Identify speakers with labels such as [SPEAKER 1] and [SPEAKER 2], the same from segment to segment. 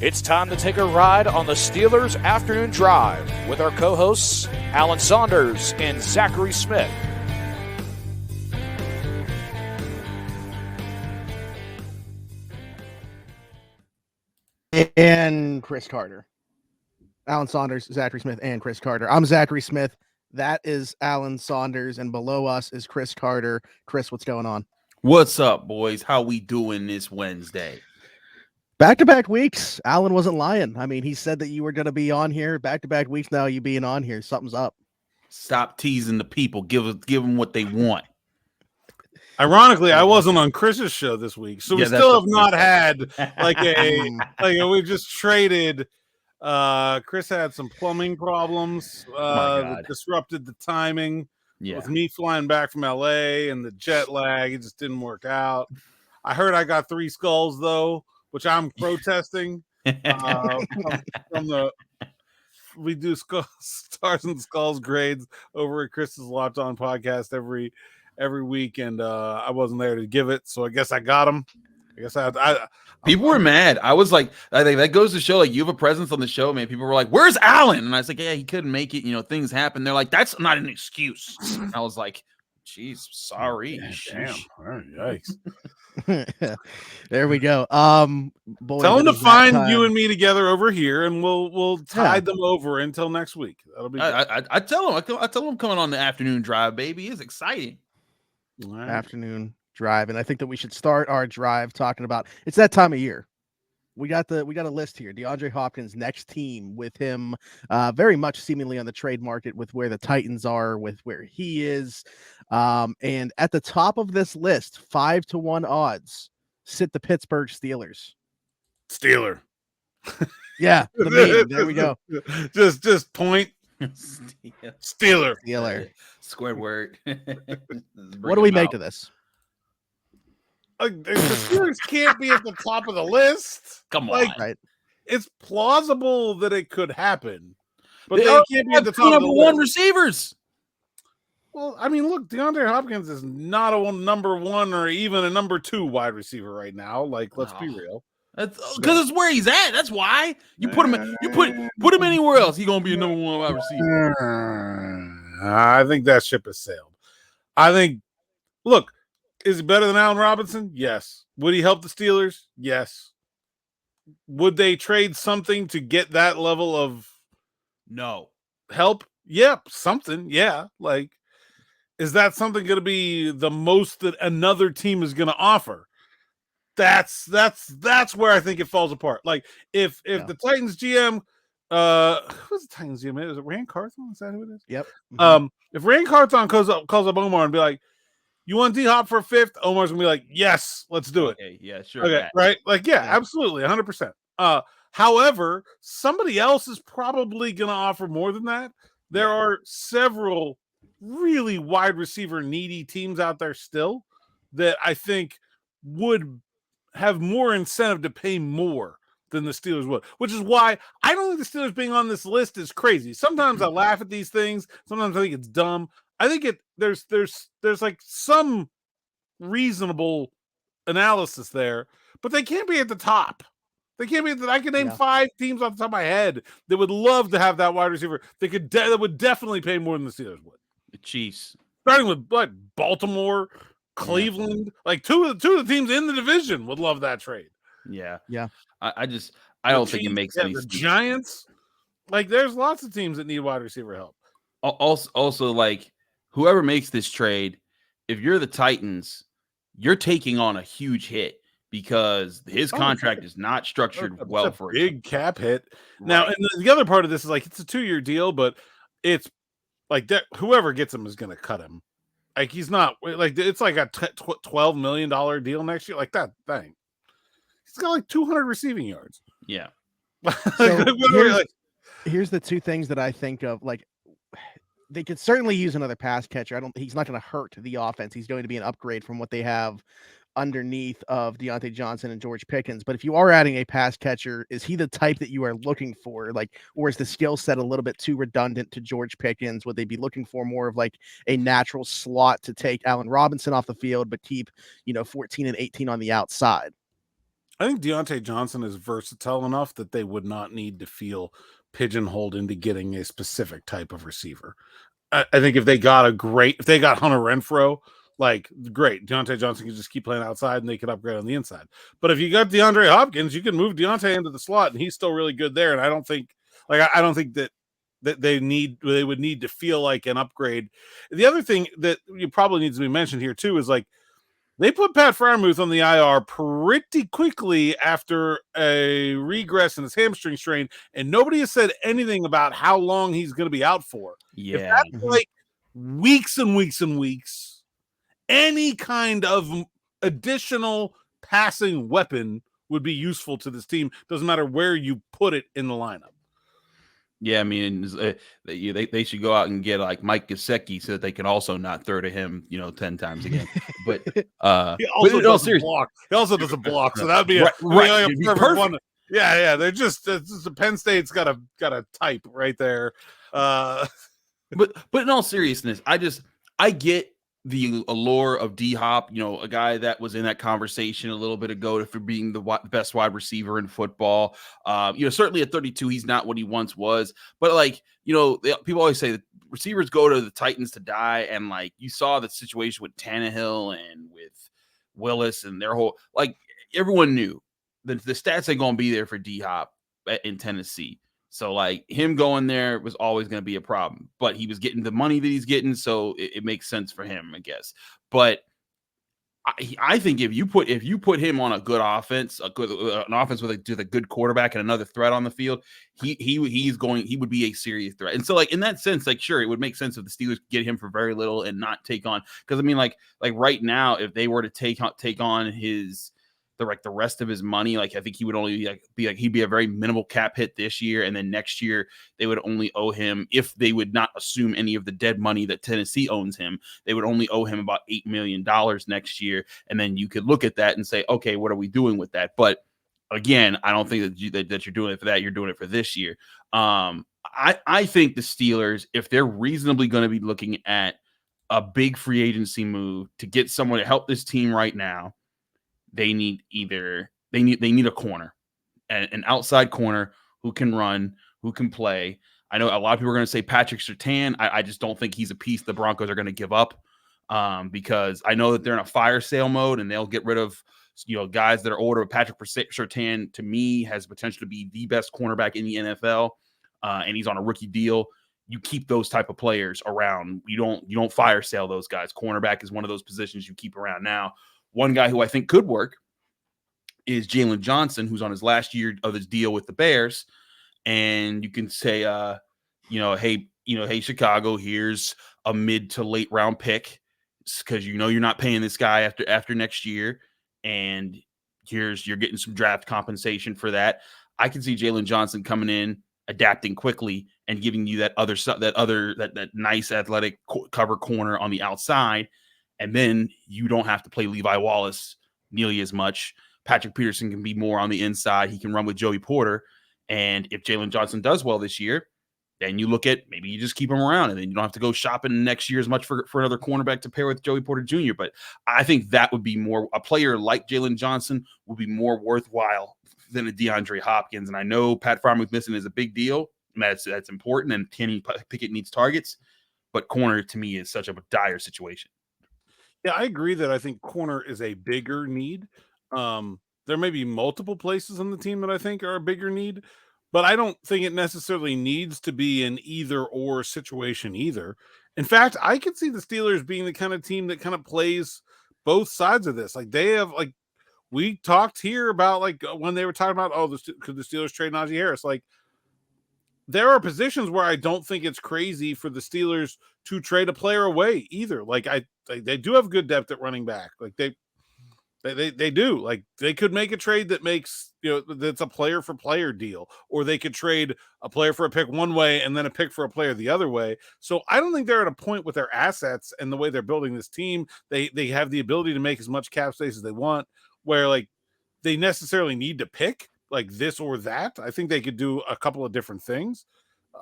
[SPEAKER 1] It's time to take a ride on the Steelers Afternoon Drive with our co-hosts Alan Saunders and Zachary Smith.
[SPEAKER 2] And Chris Carter. Alan Saunders, Zachary Smith, and Chris Carter. I'm Zachary Smith. That is Alan Saunders, and below us is Chris Carter. Chris, what's going on?
[SPEAKER 3] What's up, boys? How we doing this Wednesday?
[SPEAKER 2] Back-to-back weeks. Alan wasn't lying. I mean, he said that you were going to be on here. Back-to-back weeks now, you being on here. Something's up.
[SPEAKER 3] Stop teasing the people. Give them what they want.
[SPEAKER 4] Ironically, I wasn't on Chris's show this week, so we still have not had we've just traded. Chris had some plumbing problems that disrupted the timing. Yeah. With me flying back from LA and the jet lag, it just didn't work out. I heard I got 3 skulls though, which I'm protesting. We do stars and skulls grades over at Chris's Locked On podcast every week, and I wasn't there to give it, so I guess I got them. I guess
[SPEAKER 3] people were mad. I was like, I think that goes to show, like, you have a presence on the show, man. People were like, "Where's Alan?" And I was like, "Yeah, he couldn't make it. You know, things happen." They're like, "That's not an excuse." And I was like, "Jeez, sorry."
[SPEAKER 4] Damn. Yikes.
[SPEAKER 2] There we go.
[SPEAKER 4] Boy, tell them to find you and me together over here, and we'll tide them over until next week. That'll be.
[SPEAKER 3] I tell them coming on the afternoon drive, baby. It's exciting.
[SPEAKER 2] Right. Afternoon drive, and I think that we should start our drive talking about it's that time of year. We got a list here. DeAndre Hopkins' next team with him very much seemingly on the trade market with where the Titans are, with where he is. And at the top of this list, 5-1 odds, sit the Pittsburgh Steelers.
[SPEAKER 4] Steeler.
[SPEAKER 2] Yeah, the meme. There we go.
[SPEAKER 4] Just point. Steeler.
[SPEAKER 3] Square word.
[SPEAKER 2] What do we make of this?
[SPEAKER 4] The Steelers can't be at the top of the list.
[SPEAKER 3] Come on.
[SPEAKER 2] Right.
[SPEAKER 4] It's plausible that it could happen, but they can't be at the top of the list.
[SPEAKER 3] Number 1 receivers.
[SPEAKER 4] Well, I mean, look, DeAndre Hopkins is not a number 1 or even a number 2 wide receiver right now. Like, let's be real.
[SPEAKER 3] That's because it's where he's at. That's why you put him anywhere else. He's gonna be a number 1 wide receiver.
[SPEAKER 4] I think that ship has sailed. I think. Look, is he better than Allen Robinson? Yes. Would he help the Steelers? Yes. Would they trade something to get that level of help? Yep, something. Yeah, like. Is that something going to be the most that another team is going to offer? That's where I think it falls apart. Like if the Titans GM, who's the Titans GM? Is it Rand Carthon? Is that who it is?
[SPEAKER 2] Yep.
[SPEAKER 4] If Rand Carthon calls up Omar and be like, "You want D-Hop for a 5th?" Omar's gonna be like, "Yes, let's do it."
[SPEAKER 3] Okay, yeah, sure.
[SPEAKER 4] Okay, right? Like, yeah, absolutely, 100%. However, somebody else is probably gonna offer more than that. There are several really wide receiver needy teams out there still that I think would have more incentive to pay more than the Steelers would, which is why I don't think the Steelers being on this list is crazy. Sometimes I laugh at these things. Sometimes I think it's dumb. I think there's like some reasonable analysis there, but they can't be at the top. They can't be. I can name 5 teams off the top of my head that would love to have that wide receiver. That would definitely pay more than the Steelers would.
[SPEAKER 3] The Chiefs,
[SPEAKER 4] starting with Baltimore, Cleveland, like two of the teams in the division would love that trade.
[SPEAKER 3] Yeah. I don't think
[SPEAKER 4] Chiefs,
[SPEAKER 3] it makes any
[SPEAKER 4] sense. The Giants, like there's lots of teams that need wide receiver help.
[SPEAKER 3] Also, like whoever makes this trade, if you're the Titans, you're taking on a huge hit because his contract is not structured well for a
[SPEAKER 4] big cap hit. Right. Now, and the other part of this is like it's a 2-year deal, but it's like that. Whoever gets him is going to cut him. Like he's not like it's like a $12 million deal next year. Like that thing. He's got like 200 receiving yards.
[SPEAKER 3] Yeah.
[SPEAKER 2] So here's the 2 things that I think of. Like they could certainly use another pass catcher. He's not going to hurt the offense. He's going to be an upgrade from what they have underneath of Deontay Johnson and George Pickens. But if you are adding a pass catcher, is he the type that you are looking for? Like, or is the skill set a little bit too redundant to George Pickens? Would they be looking for more of like a natural slot to take Allen Robinson off the field, but keep, 14 and 18 on the outside?
[SPEAKER 4] I think Deontay Johnson is versatile enough that they would not need to feel pigeonholed into getting a specific type of receiver. I think if they got Hunter Renfrow, like great, Deontay Johnson can just keep playing outside and they could upgrade on the inside. But if you got DeAndre Hopkins, you can move Deontay into the slot and he's still really good there. And I don't think that they would need to feel like an upgrade. The other thing that you probably needs to be mentioned here too is like they put Pat Freiermuth on the IR pretty quickly after a regress in his hamstring strain, and nobody has said anything about how long he's going to be out for.
[SPEAKER 3] Yeah.
[SPEAKER 4] If that's like weeks and weeks and weeks, any kind of additional passing weapon would be useful to this team. Doesn't matter where you put it in the lineup.
[SPEAKER 3] Yeah, I mean, they should go out and get like Mike Gesicki so that they can also not throw to him, 10 times again. But
[SPEAKER 4] he also doesn't block. He also doesn't block, so that'd be a perfect one. Yeah. They're just Penn State's got a type right there.
[SPEAKER 3] But in all seriousness, I get the allure of D-Hop, a guy that was in that conversation a little bit ago for being the best wide receiver in football. Certainly at 32, he's not what he once was. But people always say that receivers go to the Titans to die. And you saw the situation with Tannehill and with Willis and their whole, everyone knew that the stats ain't going to be there for D-Hop in Tennessee. So him going there was always going to be a problem, but he was getting the money that he's getting. So it makes sense for him, I guess. But I think if you put him on a good offense, an offense with a good quarterback and another threat on the field, he would be a serious threat. And so in that sense, sure, it would make sense if the Steelers get him for very little and not take on, because I mean right now, if they were to take on his the rest of his money, I think he would only he'd be a very minimal cap hit this year, and then next year they would only owe him, if they would not assume any of the dead money that Tennessee owns him, they would only owe him about $8 million next year, and then you could look at that and say, okay, what are we doing with that? But again, I don't think that you're doing it for that. You're doing it for this year. I think the Steelers, if they're reasonably going to be looking at a big free agency move to get someone to help this team right now, they need a corner, an outside corner who can run, who can play. I know a lot of people are going to say Patrick Surtain. I just don't think he's a piece the Broncos are going to give up, because I know that they're in a fire sale mode and they'll get rid of guys that are older. Patrick Surtain, to me, has potential to be the best cornerback in the NFL, and he's on a rookie deal. You keep those type of players around. You don't fire sale those guys. Cornerback is one of those positions you keep around. Now, one guy who I think could work is Jalen Johnson, who's on his last year of his deal with the Bears. And you can say, hey, Chicago, here's a mid to late round pick, because you're not paying this guy after next year, and you're getting some draft compensation for that. I can see Jalen Johnson coming in, adapting quickly, and giving you that nice athletic cover corner on the outside. And then you don't have to play Levi Wallace nearly as much. Patrick Peterson can be more on the inside. He can run with Joey Porter. And if Jalen Johnson does well this year, then you look at maybe you just keep him around, and then you don't have to go shopping next year as much for another cornerback to pair with Joey Porter Jr. But I think that would be more, a player like Jalen Johnson would be more worthwhile than a DeAndre Hopkins. And I know Pat Freiermuth missing is a big deal, and that's important, and Kenny Pickett needs targets. But corner, to me, is such a dire situation.
[SPEAKER 4] Yeah, I agree that I think corner is a bigger need. There may be multiple places on the team that I think are a bigger need, but I don't think it necessarily needs to be an either or situation either. In fact, I could see the Steelers being the kind of team that kind of plays both sides of this. They have, we talked here about when they were talking about, could the Steelers trade Najee Harris? There are positions where I don't think it's crazy for the Steelers to trade a player away either. They do have good depth at running back. They do. They could make a trade that makes, that's a player for player deal, or they could trade a player for a pick one way and then a pick for a player the other way. So I don't think they're at a point with their assets and the way they're building this team. They have the ability to make as much cap space as they want, where they necessarily need to pick this or that. I think they could do a couple of different things,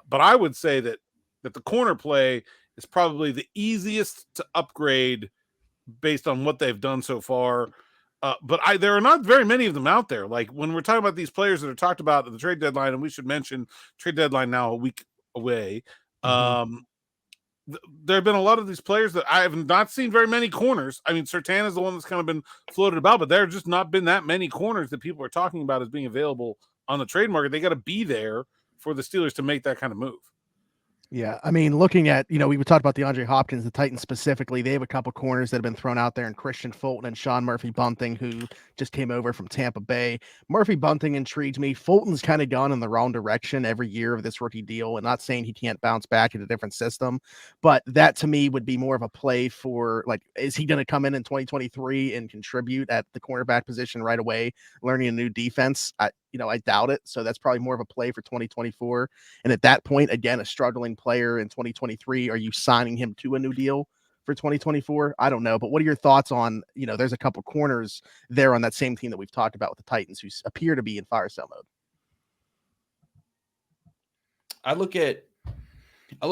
[SPEAKER 4] but I would say that the corner play is probably the easiest to upgrade based on what they've done so far. But there are not very many of them out there. Like when we're talking about these players that are talked about at the trade deadline, and we should mention trade deadline now a week away. There have been a lot of these players that I have not seen very many corners. I mean, Surtain is the one that's kind of been floated about, but there have just not been that many corners that people are talking about as being available on the trade market. They got to be there for the Steelers to make that kind of move.
[SPEAKER 2] Yeah, I mean, looking at, we would talk about DeAndre Hopkins, the Titans specifically, they have a couple corners that have been thrown out there, and Christian Fulton and Sean Murphy-Bunting, who just came over from Tampa Bay. Murphy-Bunting intrigues me. Fulton's kind of gone in the wrong direction every year of this rookie deal, and not saying he can't bounce back in a different system, but that to me would be more of a play for, like, is he going to come in 2023 and contribute at the cornerback position right away, learning a new defense? I doubt it. So that's probably more of a play for 2024. And at that point, again, a struggling player in 2023, are you signing him to a new deal for 2024? I don't know. But what are your thoughts on, there's a couple corners there on that same team that we've talked about with the Titans who appear to be in fire sale mode?
[SPEAKER 3] I look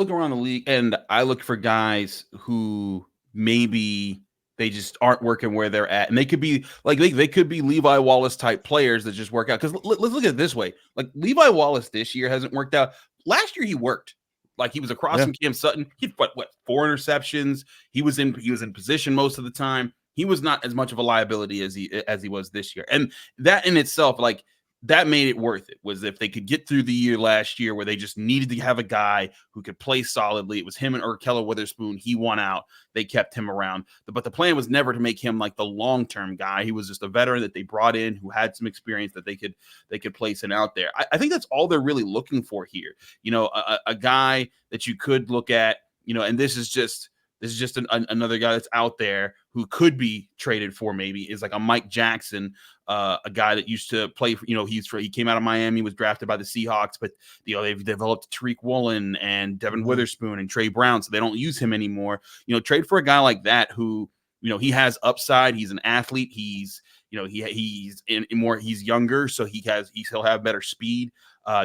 [SPEAKER 3] around the league and I look for guys who maybe they just aren't working where they're at. And they could be like, they could be Levi Wallace type players that just work out. Because let's look at it this way. Like Levi Wallace this year hasn't worked out. Last year he worked. Like he was across from Cam Sutton. He had what 4 interceptions. He was in position most of the time. He was not as much of a liability as he was this year. And that in itself, like, that made it worth it, was if they could get through the year last year where they just needed to have a guy who could play solidly. It was him and Keller Witherspoon. He won out. They kept him around. But the plan was never to make him like the long-term guy. He was just a veteran that they brought in who had some experience that they could place in out there. I think that's all they're really looking for here. A guy that you could look at, and this is just another guy that's out there who could be traded for, maybe, is like a Mike Jackson, a guy that used to play for, he came out of Miami, was drafted by the Seahawks, but they've developed Tariq Woolen and Devin Witherspoon and Trey Brown, so they don't use him anymore. Trade for a guy like that who, he has upside. He's an athlete. He's younger, so he'll have better speed.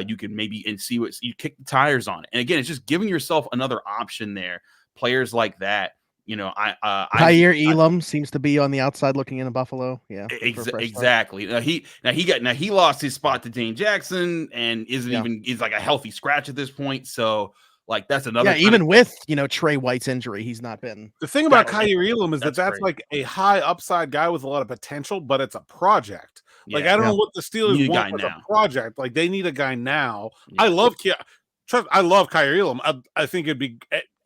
[SPEAKER 3] You can maybe see what you kick the tires on it. And again, it's just giving yourself another option there. Players like that,
[SPEAKER 2] Kair Elam seems to be on the outside looking in Buffalo. Yeah,
[SPEAKER 3] exactly. He lost his spot to Dane Jackson and is like a healthy scratch at this point. So like that's another.
[SPEAKER 2] Yeah, even with Trey White's injury, he's not been.
[SPEAKER 4] The thing about Kair Elam is that's like a high upside guy with a lot of potential, but it's a project. Like I don't know what the Steelers want as a project. Like they need a guy now. Yeah. I love Kair Elam. I think it'd be.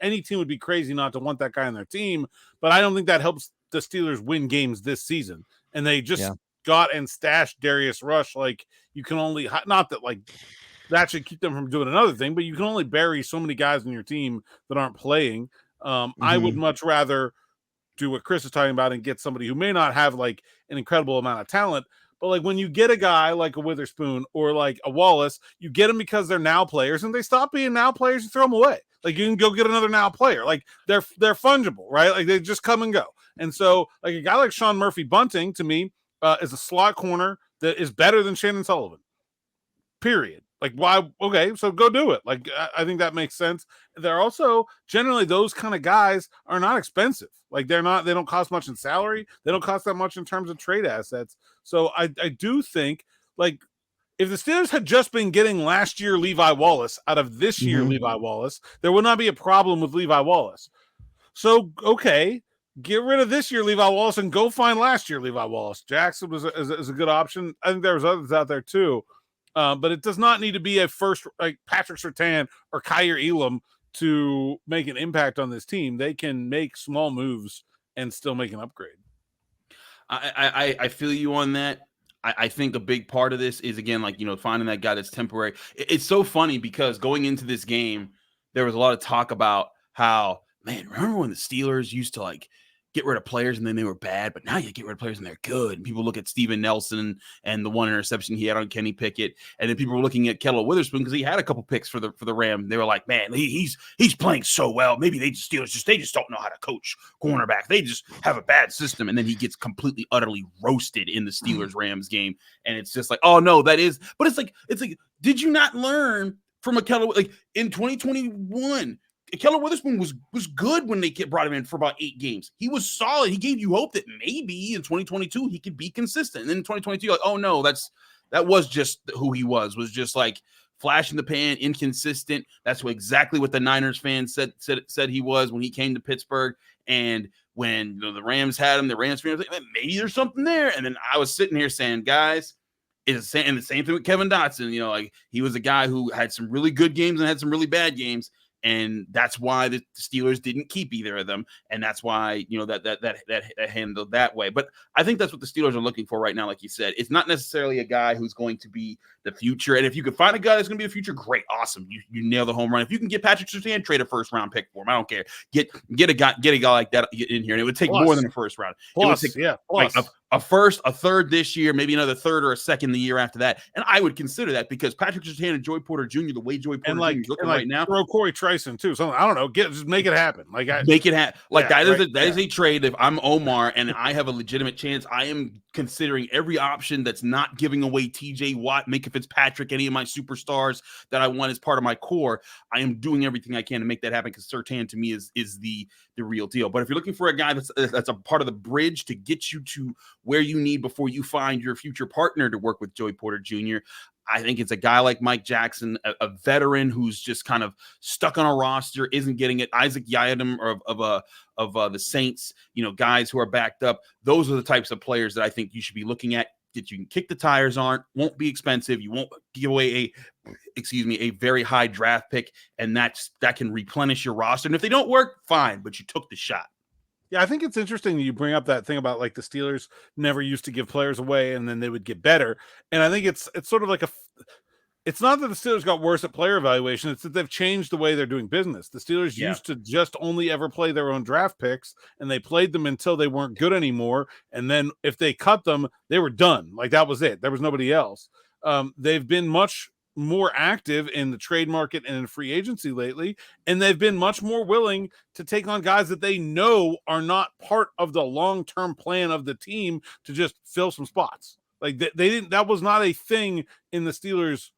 [SPEAKER 4] Any team would be crazy not to want that guy on their team, but I don't think that helps the Steelers win games this season. And they just got and stashed Darius Rush. Like you can only, not that like that should keep them from doing another thing, but you can only bury so many guys on your team that aren't playing. I would much rather do what Chris is talking about and get somebody who may not have like an incredible amount of talent, but like when you get a guy like a Witherspoon or like a Wallace, you get them because they're now players, and they stop being now players and throw them away. Like you can go get another now player. Like they're fungible, right? Like they just come and go. And so like a guy like Sean Murphy-Bunting to me is a slot corner that is better than Shannon Sullivan. Period. Like why? Okay, so go do it. Like I think that makes sense. They're also generally those kind of guys are not expensive. Like they don't cost much in salary. They don't cost that much in terms of trade assets. So I do think like if the Steelers had just been getting last year Levi Wallace out of this year Levi Wallace, there would not be a problem with Levi Wallace. So okay, get rid of this year Levi Wallace and go find last year Levi Wallace. Jackson is a good option. I think there was others out there too. But it does not need to be a first like Patrick Surtain or Kair Elam to make an impact on this team. They can make small moves and still make an upgrade.
[SPEAKER 3] I feel you on that. I think a big part of this is, again, like, finding that guy that's temporary. It's so funny because going into this game, there was a lot of talk about how, man, remember when the Steelers used to like get rid of players and then they were bad, but now you get rid of players and they're good. And people look at Steven Nelson and the one interception he had on Kenny Pickett, and then people were looking at Keller Witherspoon because he had a couple picks for the Ram. They were like, man, he's playing so well. Maybe they just don't know how to coach cornerback. They just have a bad system. And then he gets completely utterly roasted in the Steelers Rams game, and it's just like, oh no, that is. But it's like, did you not learn from a Keller like in 2021? Keller Witherspoon was good when they brought him in for about 8 games. He was solid. He gave you hope that maybe in 2022 he could be consistent. And then in 2022, like, oh no, that was just who he was just like flash in the pan, inconsistent. That's exactly what the Niners fans said he was when he came to Pittsburgh. And when the Rams had him, the Rams fans were like, maybe there's something there. And then I was sitting here saying, guys, it's the same thing with Kevin Dotson. Like he was a guy who had some really good games and had some really bad games. And that's why the Steelers didn't keep either of them, and that's why that handled that way. But I think that's what the Steelers are looking for right now. Like you said, it's not necessarily a guy who's going to be the future. And if you can find a guy that's going to be the future, great, awesome. You nail the home run. If you can get Patrick Surtain, trade a first-round pick for him. I don't care. Get a guy like that in here, and it would take more than a first round. It would take like a first, a third this year, maybe another third or a second the year after that. And I would consider that because Patrick Surtain and Joy Porter Jr., the way Joy Porter Jr. is looking right now,
[SPEAKER 4] throw Corey Trice in too. So I don't know, just make it happen.
[SPEAKER 3] Make it happen. That is a trade. If I'm Omar and I have a legitimate chance, I am considering every option that's not giving away TJ Watt, Minka Fitzpatrick, any of my superstars that I want as part of my core. I am doing everything I can to make that happen because Surtain to me is the real deal. But if you're looking for a guy that's a part of the bridge to get you to where you need before you find your future partner to work with Joey Porter Jr., I think it's a guy like Mike Jackson, a veteran who's just kind of stuck on a roster, isn't getting it. Isaac Yiadom of the Saints, guys who are backed up. Those are the types of players that I think you should be looking at that you can kick the tires on, won't be expensive. You won't give away a very high draft pick, and that can replenish your roster. And if they don't work, fine, but you took the shot.
[SPEAKER 4] Yeah, I think it's interesting that you bring up that thing about like the Steelers never used to give players away and then they would get better. And I think it's sort of like it's not that the Steelers got worse at player evaluation. It's that they've changed the way they're doing business. The Steelers used to just only ever play their own draft picks, and they played them until they weren't good anymore. And then if they cut them, they were done. Like that was it. There was nobody else. They've been much more active in the trade market and in free agency lately, and they've been much more willing to take on guys that they know are not part of the long-term plan of the team to just fill some spots. Like they didn't, that was not a thing in the Steelers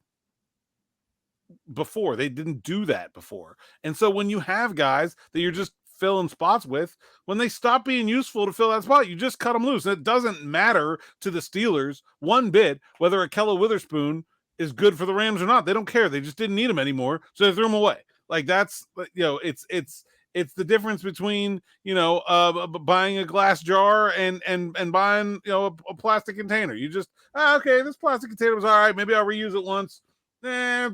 [SPEAKER 4] before. They didn't do that before. And so when you have guys that you're just filling spots with, when they stop being useful to fill that spot, you just cut them loose. And it doesn't matter to the Steelers one bit whether a Keller Witherspoon is good for the Rams or not. They don't care. They just didn't need him anymore, so they threw him away. Like that's, it's the difference between buying a glass jar and buying a plastic container. You just okay, this plastic container was all right. Maybe I'll reuse it once. I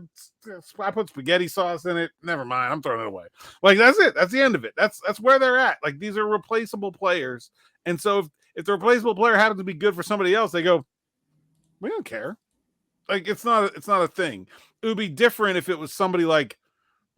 [SPEAKER 4] put spaghetti sauce in it. Never mind. I'm throwing it away. Like that's it. That's the end of it. That's where they're at. Like these are replaceable players, and so if the replaceable player happens to be good for somebody else, they go, we don't care. Like it's not a thing. It would be different if it was somebody like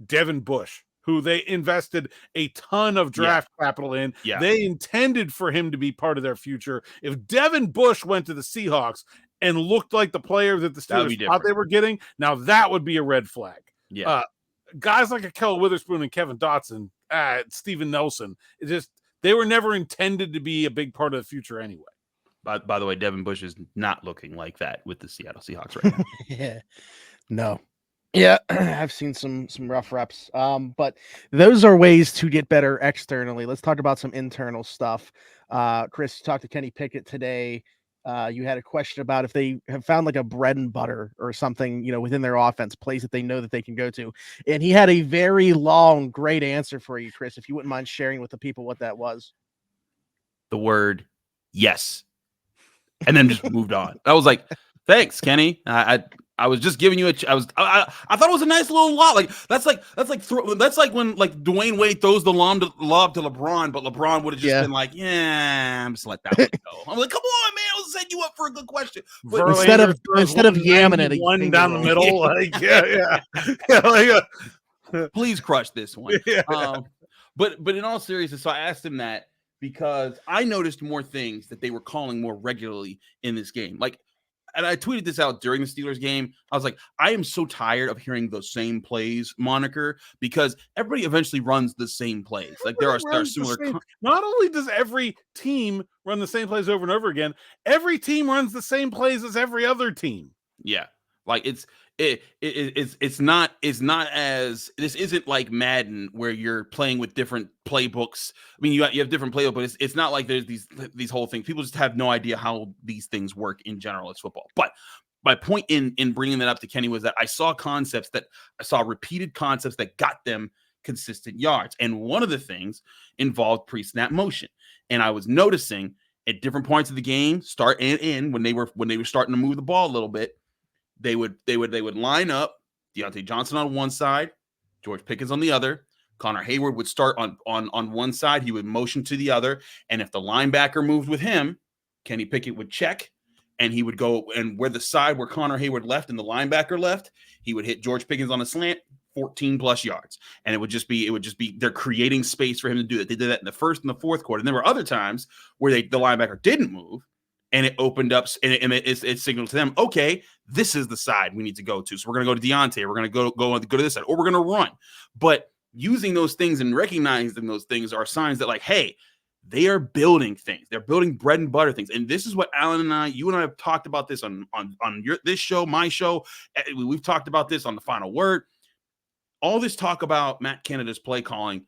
[SPEAKER 4] Devin Bush, who they invested a ton of draft capital in. Yeah. They intended for him to be part of their future. If Devin Bush went to the Seahawks and looked like the player that the Steelers thought they were getting, now that would be a red flag.
[SPEAKER 3] Yeah.
[SPEAKER 4] Guys like a Keller Witherspoon and Kevin Dotson, Steven Nelson, they were never intended to be a big part of the future anyway.
[SPEAKER 3] By the way, Devin Bush is not looking like that with the Seattle Seahawks right now.
[SPEAKER 2] Yeah. No. Yeah, I've seen some rough reps. But those are ways to get better externally. Let's talk about some internal stuff. Chris, talked to Kenny Pickett today. You had a question about if they have found like a bread and butter or something, within their offense, plays that they know that they can go to. And he had a very long, great answer for you, Chris, if you wouldn't mind sharing with the people what that was.
[SPEAKER 3] The word yes. And then just moved on. I was like, thanks, Kenny. I was just giving you I thought it was a nice little lob. Like that's like when like Dwayne Wade throws the lob to LeBron, but LeBron would have just been like, yeah, I'm just let that one go. I'm like, come on, man, I was setting you up for a good question. But
[SPEAKER 2] instead of yamming it
[SPEAKER 4] one down the middle, like
[SPEAKER 3] please crush this one. Yeah. But in all seriousness, so I asked him that because I noticed more things that they were calling more regularly in this game. And I tweeted this out during the Steelers game. I was like, I am so tired of hearing the same plays moniker because everybody eventually runs the same plays. Like there are similar.
[SPEAKER 4] Not only does every team run the same plays over and over again, every team runs the same plays as every other team.
[SPEAKER 3] Yeah. Like it's not as, this isn't like Madden where you're playing with different playbooks. I mean, you have different playbooks, but it's not like there's these whole things. People just have no idea how these things work in general. It's football. But my point in bringing that up to Kenny was that I saw repeated concepts that got them consistent yards. And one of the things involved pre-snap motion. And I was noticing at different points of the game, start and end, when they were starting to move the ball a little bit, they would line up Deontay Johnson on one side, George Pickens on the other. Connor Hayward would start on one side. He would motion to the other. And if the linebacker moved with him, Kenny Pickett would check, and he would go, and where the side where Connor Hayward left and the linebacker left, he would hit George Pickens on a slant, 14 plus yards. And it would just be they're creating space for him to do that. They did that in the first and the fourth quarter. And there were other times where the linebacker didn't move, and it opened up, and it signaled to them, okay, this is the side we need to go to. So we're going to go to Deontay. We're going to go to this side, or we're going to run. But using those things and recognizing those things are signs that, like, hey, they are building things. They're building bread and butter things. And this is what Alan and you and I have talked about this on this show, my show. We've talked about this on The Final Word. All this talk about Matt Canada's play calling,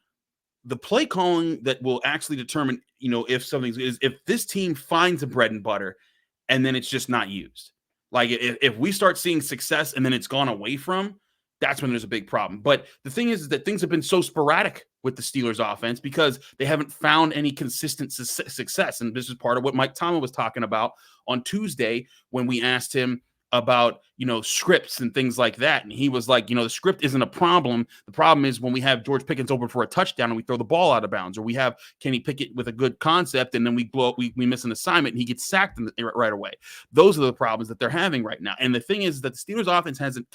[SPEAKER 3] the play calling that will actually determine, if this team finds a bread and butter and then it's just not used. Like if we start seeing success and then it's gone away from, that's when there's a big problem. But the thing is that things have been so sporadic with the Steelers offense because they haven't found any consistent success. And this is part of what Mike Tomlin was talking about on Tuesday when we asked him about, scripts and things like that. And he was like, the script isn't a problem. The problem is when we have George Pickens open for a touchdown and we throw the ball out of bounds, or we have Kenny Pickett with a good concept and then we miss an assignment and he gets sacked right away. Those are the problems that they're having right now. And the thing is that the Steelers offense hasn't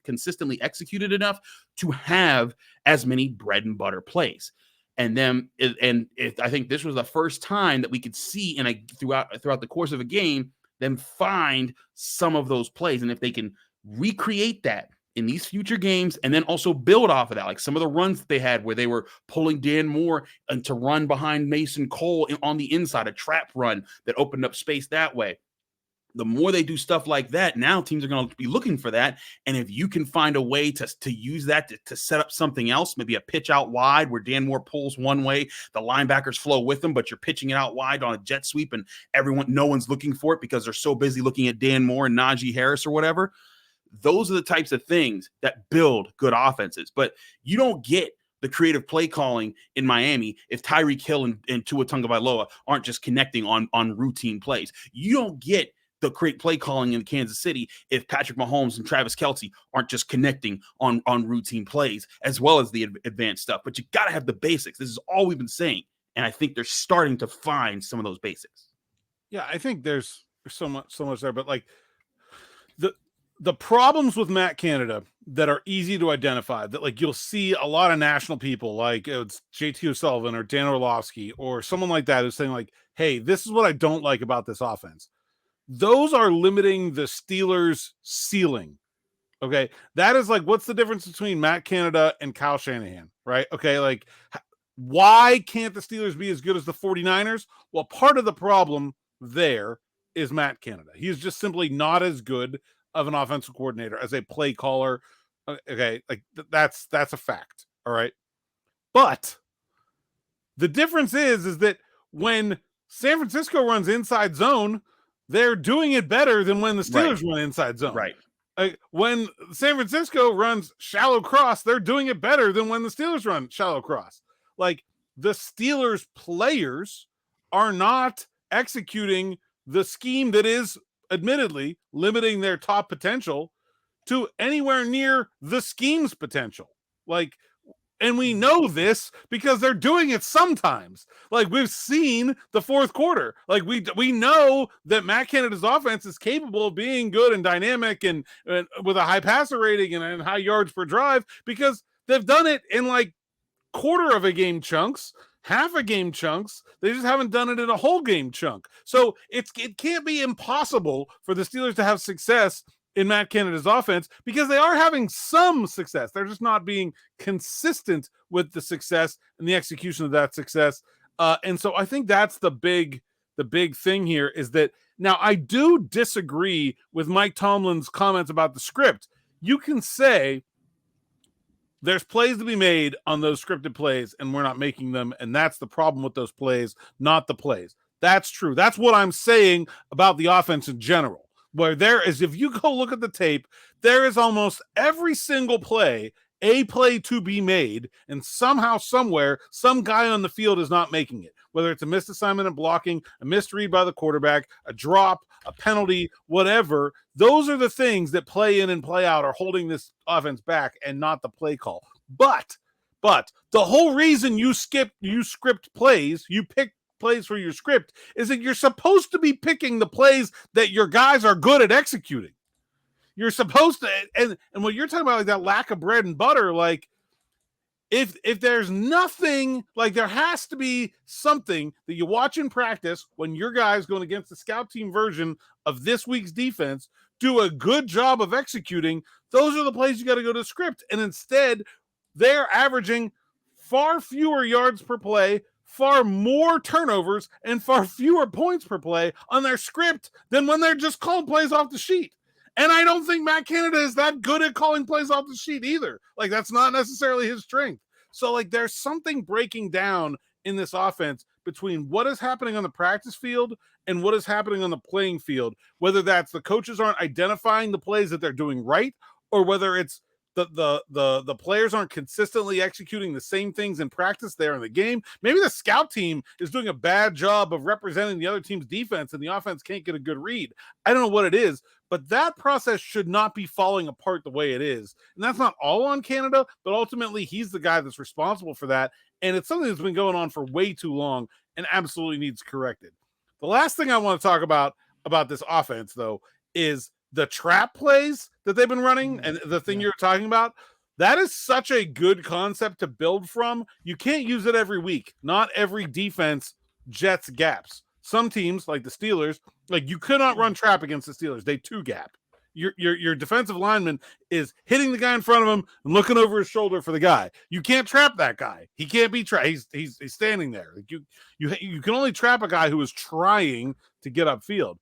[SPEAKER 3] consistently executed enough to have as many bread and butter plays. And then, I think this was the first time that we could see throughout the course of a game, them find some of those plays. And if they can recreate that in these future games and then also build off of that, like some of the runs that they had where they were pulling Dan Moore and to run behind Mason Cole on the inside, a trap run that opened up space that way. The more they do stuff like that, now teams are going to be looking for that. And if you can find a way to use that to set up something else, maybe a pitch out wide where Dan Moore pulls one way, the linebackers flow with them, but you're pitching it out wide on a jet sweep and no one's looking for it because they're so busy looking at Dan Moore and Najee Harris or whatever. Those are the types of things that build good offenses. But you don't get the creative play calling in Miami if Tyreek Hill and Tua Tagovailoa aren't just connecting on routine plays. You don't get the great play calling in Kansas City if Patrick Mahomes and Travis Kelce aren't just connecting on routine plays as well as the advanced stuff. But you got to have the basics. This is all we've been saying. And I think they're starting to find some of those basics.
[SPEAKER 4] Yeah, I think there's so much there. But like the problems with Matt Canada that are easy to identify, that like you'll see a lot of national people like it's JT O'Sullivan or Dan Orlovsky or someone like that who's saying like, hey, this is what I don't like about this offense. Those are limiting the Steelers' ceiling. Okay. That is like, what's the difference between Matt Canada and Kyle Shanahan, right? Okay. Like, why can't the Steelers be as good as the 49ers? Well, part of the problem there is Matt Canada. He is just simply not as good of an offensive coordinator as a play caller. Okay. Like that's a fact. All right. But the difference is that when San Francisco runs inside zone, they're doing it better than when the Steelers run inside zone.
[SPEAKER 3] Right.
[SPEAKER 4] When San Francisco runs shallow cross, they're doing it better than when the Steelers run shallow cross. Like the Steelers players are not executing the scheme that is admittedly limiting their top potential to anywhere near the scheme's potential. Like, and we know this because they're doing it sometimes. Like we've seen the fourth quarter. Like we know that Matt Canada's offense is capable of being good and dynamic and with a high passer rating and high yards per drive because they've done it in like quarter of a game chunks, half a game chunks. They just haven't done it in a whole game chunk. So it can't be impossible for the Steelers to have success in Matt Canada's offense because they are having some success. They're just not being consistent with the success and the execution of that success. And so I think that's the big the big thing here is that now I do disagree with Mike Tomlin's comments about the script. You can say there's plays to be made on those scripted plays, and we're not making them, and that's the problem with those plays, not the plays. That's true. That's what I'm saying about the offense in general, where there is, if you go look at the tape, there is almost every single play, a play to be made, and somehow, somewhere, some guy on the field is not making it, whether it's a missed assignment and blocking, a missed read by the quarterback, a drop, a penalty, whatever. Those are the things that play in and play out are holding this offense back and not the play call. But the whole reason you script plays, you pick plays for your script, is that you're supposed to be picking the plays that your guys are good at executing. You're supposed to, and what you're talking about, like that lack of bread and butter, like if there's nothing, like there has to be something that you watch in practice when your guys going against the scout team version of this week's defense do a good job of executing. Those are the plays you got to go to script. And instead, they're averaging far fewer yards per play, far more turnovers, and far fewer points per play on their script than when they're just called plays off the sheet. And I don't think Matt Canada is that good at calling plays off the sheet either. Like, that's not necessarily his strength. So, like, there's something breaking down in this offense between what is happening on the practice field and what is happening on the playing field, whether that's the coaches aren't identifying the plays that they're doing right, or whether it's the players aren't consistently executing the same things in practice there in the game. Maybe the scout team is doing a bad job of representing the other team's defense and the offense can't get a good read. I don't know what it is, but that process should not be falling apart the way it is. And that's not all on Canada, but ultimately he's the guy that's responsible for that. And it's something that's been going on for way too long and absolutely needs corrected. The last thing I want to talk about this offense, though, is the trap plays that they've been running, and the thing you're talking about, that is such a good concept to build from. You can't use it every week. Not every defense jets gaps. Some teams, like the Steelers, like you could not run trap against the Steelers. They two gap. Your defensive lineman is hitting the guy in front of him and looking over his shoulder for the guy. You can't trap that guy. He can't be trapped. He's standing there. Like you can only trap a guy who is trying to get upfield.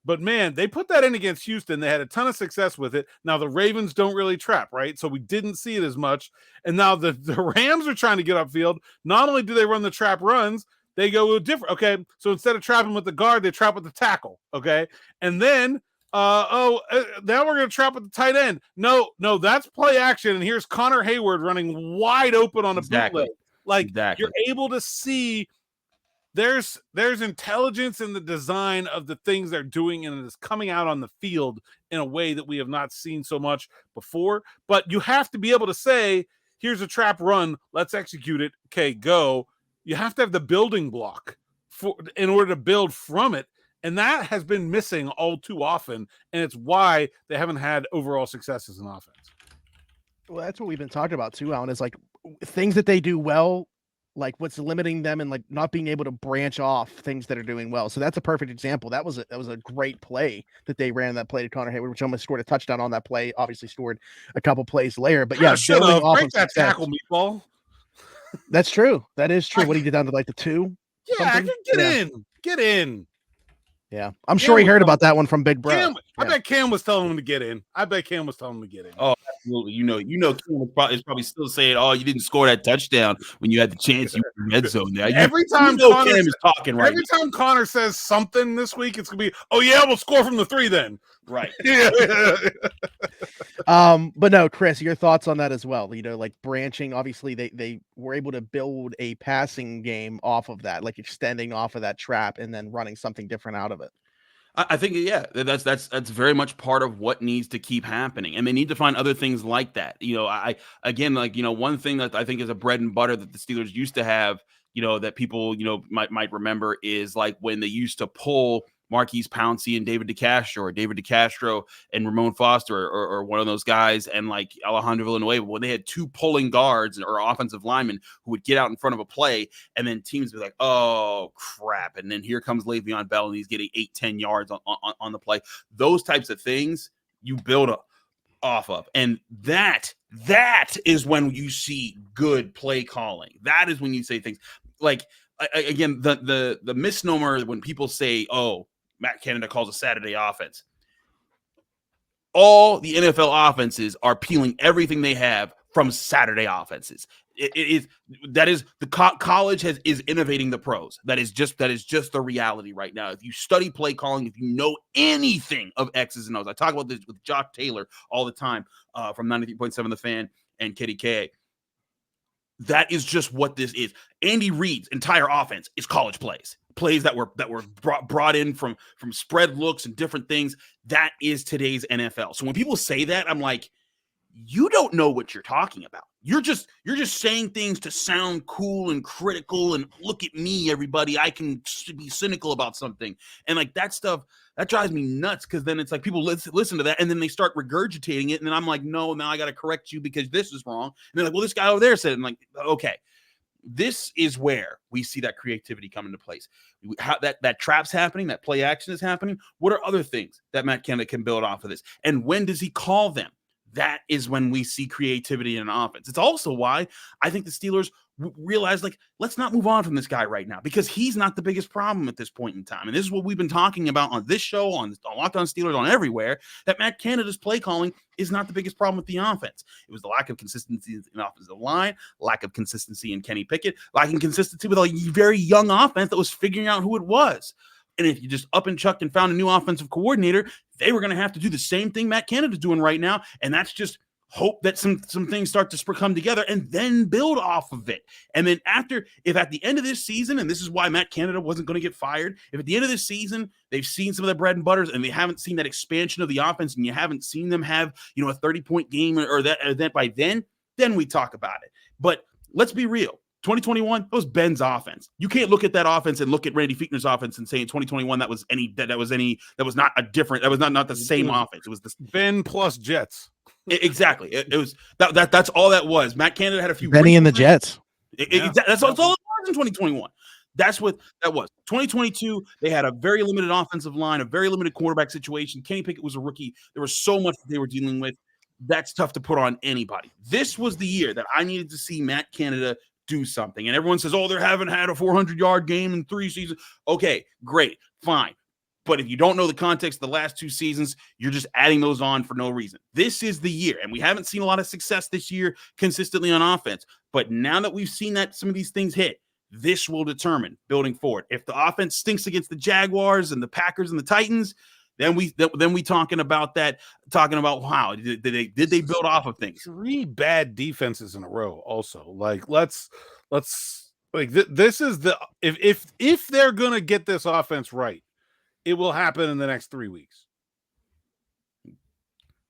[SPEAKER 4] But, man, they put that in against Houston. They had a ton of success with it. Now, the Ravens don't really trap, right? So we didn't see it as much. And now the Rams are trying to get upfield. Not only do they run the trap runs, they go different. Okay, so instead of trapping with the guard, they trap with the tackle, okay? And then, now we're going to trap with the tight end. No, that's play action. And here's Connor Hayward running wide open on a bootleg. Like, you're able to see there's intelligence in the design of the things they're doing, and it is coming out on the field in a way that we have not seen so much before. But you have to be able to say, here's a trap run, let's execute it, okay, go. You have to have the building block in order to build from it, and that has been missing all too often, and it's why they haven't had overall success as an offense.
[SPEAKER 2] Well, that's what we've been talking about too, Alan, is like things that they do well, like what's limiting them and like not being able to branch off things that are doing well. So that's a perfect example. That was a great play that they ran, that play to Connor Hayward, which almost scored a touchdown on that play, obviously scored a couple plays later, but yeah, building off of
[SPEAKER 4] that tackle, meatball.
[SPEAKER 2] That's true. That is true. What he did down to like the 2.
[SPEAKER 4] Yeah, I can get in.
[SPEAKER 2] Yeah. I'm sure he heard about that one from Big Bro.
[SPEAKER 4] I bet Cam was telling him to get in. Oh,
[SPEAKER 3] absolutely. You know, Cam is probably still saying, "Oh, you didn't score that touchdown when you had the chance. You were in the red zone there."
[SPEAKER 4] Every time Cam is talking, right? Every time Connor says something this week, it's gonna be, "Oh yeah, we'll score from the 3 then."
[SPEAKER 3] Right.
[SPEAKER 2] But no, Chris, your thoughts on that as well. You know, like branching, obviously they were able to build a passing game off of that, like extending off of that trap and then running something different out of it.
[SPEAKER 3] I think, yeah, that's very much part of what needs to keep happening. And they need to find other things like that. You know, one thing that I think is a bread and butter that the Steelers used to have, you know, that people, you know, might remember is like when they used to pull Marquise Pouncey and David DeCastro and Ramon Foster or one of those guys, and like Alejandro Villanueva, when they had 2 pulling guards or offensive linemen who would get out in front of a play, and then teams would be like, oh crap, and then here comes Le'Veon Bell and he's getting 8-10 yards on the play. Those types of things you build up off of, and that is when you see good play calling. That is when you say things like again, the misnomer when people say, "Oh, Matt Canada calls a Saturday offense," all the NFL offenses are peeling everything they have from Saturday offenses. College is innovating the pros. That is just the reality right now. If you study play calling, if you know anything of X's and O's, I talk about this with Josh Taylor all the time from 93.7 The Fan and Kitty K. That is just what this is. Andy Reid's entire offense is college plays that were brought in from spread looks and different things. That is today's NFL. So when people say that, I'm like, you don't know what you're talking about. You're just saying things to sound cool and critical and look at me, everybody. I can be cynical about something. And like that stuff, that drives me nuts, because then it's like people listen to that and then they start regurgitating it. And then I'm like, no, now I got to correct you because this is wrong. And they're like, well, this guy over there said it. I'm like, okay, this is where we see that creativity come into place. That trap's happening, that play action is happening. What are other things that Matt Canada can build off of this? And when does he call them? That is when we see creativity in an offense. It's also why I think the Steelers realize, like, let's not move on from this guy right now, because he's not the biggest problem at this point in time. And this is what we've been talking about on this show, on Locked On Steelers, on everywhere, that Matt Canada's play calling is not the biggest problem with the offense. It was the lack of consistency in the offensive line, lack of consistency in Kenny Pickett, lacking consistency with a very young offense that was figuring out who it was. And if you just up and chucked and found a new offensive coordinator, they were going to have to do the same thing Matt Canada's doing right now. And that's just hope that some things start to come together and then build off of it. And then if at the end of this season, and this is why Matt Canada wasn't going to get fired, if at the end of this season, they've seen some of their bread and butters and they haven't seen that expansion of the offense, and you haven't seen them have, a 30-point game or that by then we talk about it. But let's be real. 2021, that was Ben's offense. You can't look at that offense and look at Randy Fichtner's offense and say in 2021 that was not the same offense. It was this
[SPEAKER 4] Ben plus Jets.
[SPEAKER 3] Exactly. It was that's all that was. Matt Canada had a few
[SPEAKER 2] Benny and the Jets.
[SPEAKER 3] That's all it was in 2021. That's what that was. 2022, they had a very limited offensive line, a very limited quarterback situation. Kenny Pickett was a rookie. There was so much that they were dealing with. That's tough to put on anybody. This was the year that I needed to see Matt Canada do something. And everyone says, oh, they haven't had a 400-yard game in 3 seasons. Okay, great, fine. But if you don't know the context of the last 2 seasons, you're just adding those on for no reason. This is the year. And we haven't seen a lot of success this year consistently on offense. But now that we've seen that some of these things hit, this will determine building forward. If the offense stinks against the Jaguars and the Packers and the Titans, then we talking about wow, did they build off of things?
[SPEAKER 4] 3 bad defenses in a row. Also, like let's like this is the if they're gonna get this offense right, it will happen in the next 3 weeks.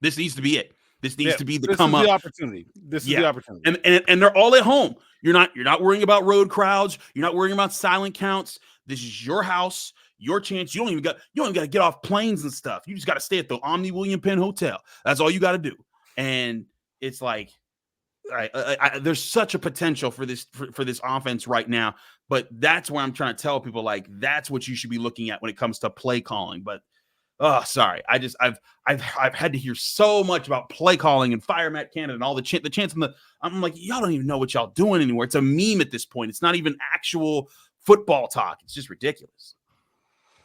[SPEAKER 3] This needs to be it. This needs to be the come
[SPEAKER 4] up.
[SPEAKER 3] The
[SPEAKER 4] opportunity. This is the opportunity.
[SPEAKER 3] And they're all at home. You're not worrying about road crowds. You're not worrying about silent counts. This is your house, your chance. You don't even got to get off planes and stuff. You just got to stay at the Omni William Penn Hotel. That's all you got to do. And it's like, there's such a potential for this offense right now. But that's where I'm trying to tell people, like, that's what you should be looking at when it comes to play calling. But sorry, I've had to hear so much about play calling and fire Matt Canada and all the chance. I'm like, y'all don't even know what y'all doing anymore. It's a meme at this point. It's not even actual football talk. It's just ridiculous.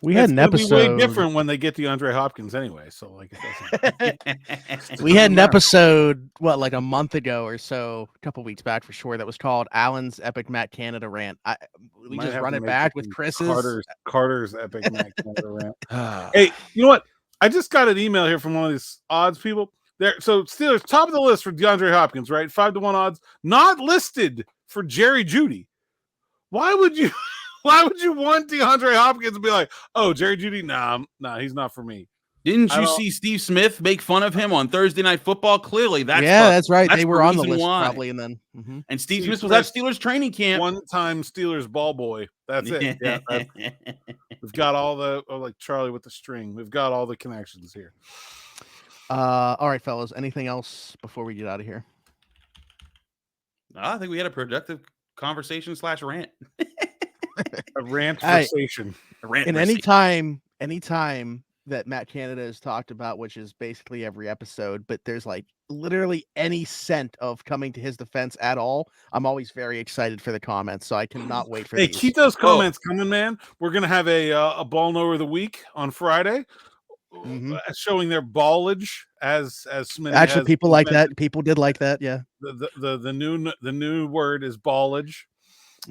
[SPEAKER 2] We had an episode
[SPEAKER 4] way different when they get DeAndre Hopkins anyway. So like,
[SPEAKER 2] we had an episode like a month ago or so, a couple weeks back for sure, that was called Allen's Epic Matt Canada Rant. We just run it back with Chris's
[SPEAKER 4] Carter's Epic Matt Canada Rant. Hey, you know what? I just got an email here from one of these odds people. There, so Steelers top of the list for DeAndre Hopkins, right? 5-1 odds, not listed for Jerry Jeudy. Why would you want DeAndre Hopkins to be like, oh, Jerry Jeudy? Nah, he's not for me.
[SPEAKER 3] Didn't you see Steve Smith make fun of him on Thursday Night Football? Clearly,
[SPEAKER 2] that's right. They were on the list probably, and then
[SPEAKER 3] and Steve Smith was at Steelers training camp.
[SPEAKER 4] One-time Steelers ball boy. That's it. Yeah, we've got all the like Charlie with the string. We've got all the connections here.
[SPEAKER 2] All right, fellas. Anything else before we get out of here?
[SPEAKER 3] I think we had a productive conversation / rant.
[SPEAKER 4] A rant conversation.
[SPEAKER 2] And anytime that Matt Canada has talked about, which is basically every episode, but there's like literally any scent of coming to his defense at all, I'm always very excited for the comments. So I cannot wait for
[SPEAKER 4] Hey,
[SPEAKER 2] these.
[SPEAKER 4] keep those comments coming, man. We're gonna have a ball knower of the week on Friday, showing their ballage as Smitty
[SPEAKER 2] Actually,
[SPEAKER 4] has
[SPEAKER 2] people like that. People did like that. Yeah.
[SPEAKER 4] The new word is ballage.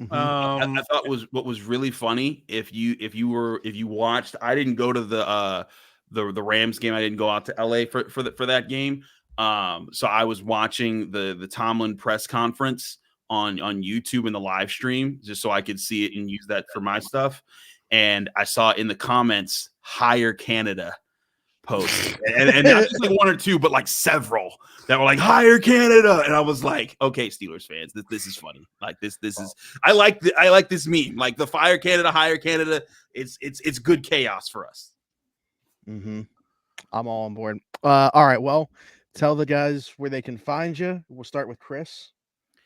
[SPEAKER 3] I thought what was really funny if you watched. I didn't go to the Rams game. I didn't go out to LA for that game. So I was watching the Tomlin press conference on YouTube in the live stream just so I could see it and use that for my stuff. And I saw in the comments "Hire Canada" posts, and not just like one or two, but like several that were like "Hire Canada," and I was like, okay, Steelers fans, this is funny. Like this is I like this meme, like the "Fire Canada, Hire Canada." It's good chaos for us.
[SPEAKER 2] I'm all on board. All right, well, tell the guys where they can find you. We'll start with Chris.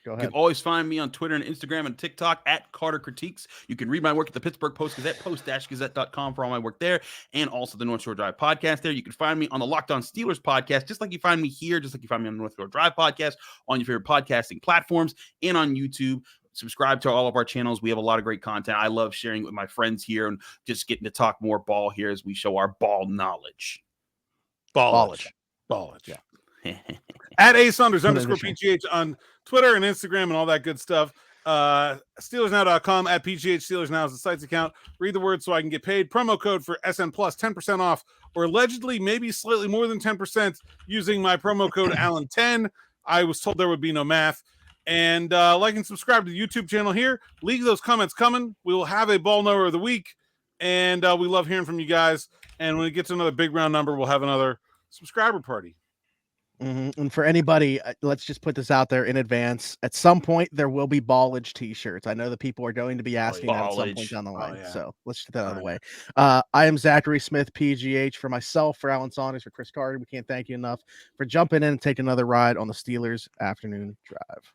[SPEAKER 2] Go ahead.
[SPEAKER 3] You can always find me on Twitter and Instagram and TikTok at Carter Critiques. You can read my work at the Pittsburgh Post-Gazette, post-gazette.com for all my work there, and also the North Shore Drive podcast there. You can find me on the Locked On Steelers podcast, just like you find me here, just like you find me on the North Shore Drive podcast, on your favorite podcasting platforms, and on YouTube. Subscribe to all of our channels. We have a lot of great content. I love sharing it with my friends here and just getting to talk more ball here as we show our ball knowledge.
[SPEAKER 4] Ballage. Yeah. At Saunders_PGH on Twitter and Instagram and all that good stuff. SteelersNow.com, at PGH Steelers Now is the site's account. Read the word so I can get paid. Promo code for SN Plus, 10% off, or allegedly maybe slightly more than 10% using my promo code Allen10. I was told there would be no math. And like and subscribe to the YouTube channel here. Leave those comments coming. We will have a ball knower of the week. And we love hearing from you guys. And when it gets to another big round number, we'll have another subscriber party.
[SPEAKER 2] And for anybody, let's just put this out there in advance. At some point, there will be ballage T-shirts. I know that people are going to be asking that at some point down the line. So let's get that out of the way. I am Zachary Smith, PGH. For myself, for Alan Saunders, for Chris Carter, we can't thank you enough for jumping in and taking another ride on the Steelers Afternoon Drive.